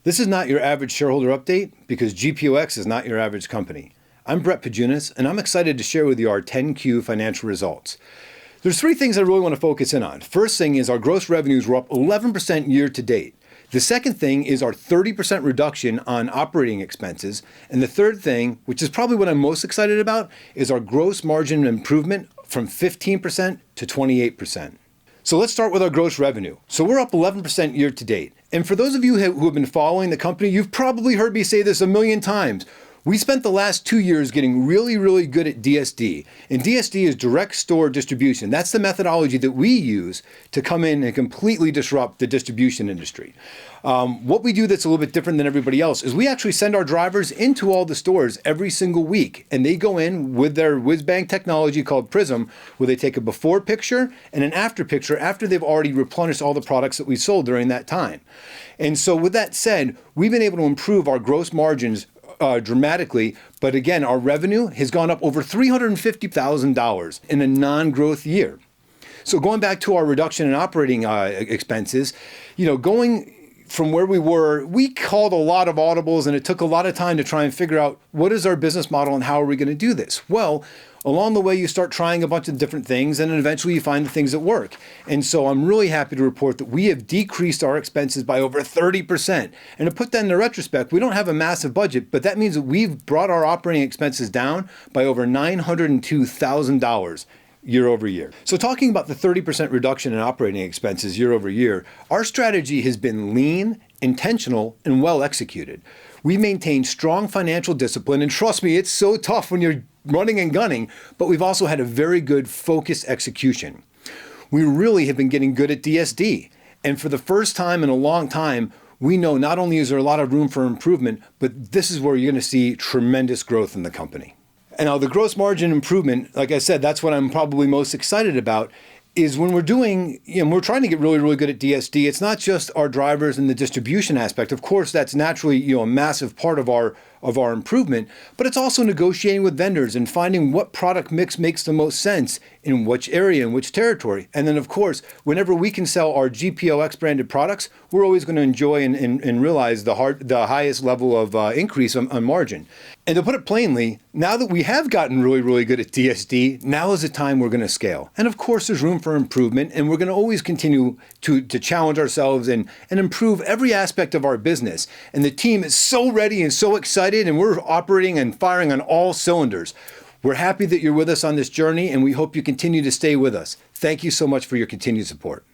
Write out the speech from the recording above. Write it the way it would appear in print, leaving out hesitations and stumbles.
This is not your average shareholder update because GPOX is not your average company. I'm Brett Pajunas, and I'm excited to share with you our 10Q financial results. There's three things I really want to focus in on. First thing is our gross revenues were up 11% year to date. The second thing is our 30% reduction on operating expenses. And the third thing, which is probably what I'm most excited about, is our gross margin improvement from 15% to 28%. So let's start with our gross revenue. So we're up 11% year to date. And for those of you who have been following the company, you've probably heard me say this a million times. We spent the last 2 years getting really good at DSD. And DSD is direct store distribution. That's the methodology that we use to come in and completely disrupt the distribution industry. What we do that's a little bit different than everybody else is we actually send our drivers into all the stores every single week. And they go in with their whiz-bang technology called Prism, where they take a before picture and an after picture after they've already replenished all the products that we sold during that time. And so with that said, we've been able to improve our gross margins dramatically, but again, our revenue has gone up over $350,000 in a non-growth year. So going back to our reduction in operating expenses, going from where we were, we called a lot of audibles and it took a lot of time to try and figure out what is our business model and how are we going to do this? Well, along the way, you start trying a bunch of different things and then eventually you find the things that work. And so I'm really happy to report that we have decreased our expenses by over 30%. And to put that into retrospect, we don't have a massive budget, but that means that we've brought our operating expenses down by over $902,000 year over year. So talking about the 30% reduction in operating expenses year over year, our strategy has been lean, intentional, and well executed. We maintain strong financial discipline, and trust me, it's so tough when you're running and gunning, but we've also had a very good focused execution. We really have been getting good at DSD. And for the first time in a long time, we know not only is there a lot of room for improvement, but this is where you're going to see tremendous growth in the company. And now the gross margin improvement, like I said, that's what I'm probably most excited about, is when we're doing, we're trying to get really good at DSD. It's not just our drivers and the distribution aspect. Of course, that's naturally, a massive part of our improvement, but it's also negotiating with vendors and finding what product mix makes the most sense in which area, in which territory. And then of course, whenever we can sell our GPOX branded products, we're always going to enjoy and realize the highest level of increase on margin. And to put it plainly, now that we have gotten really good at DSD, now is the time we're going to scale. And of course, there's room for improvement, and we're going to always continue to challenge ourselves and improve every aspect of our business. And the team is so ready and so excited, and we're operating and firing on all cylinders. We're happy that you're with us on this journey, and we hope you continue to stay with us. Thank you so much for your continued support.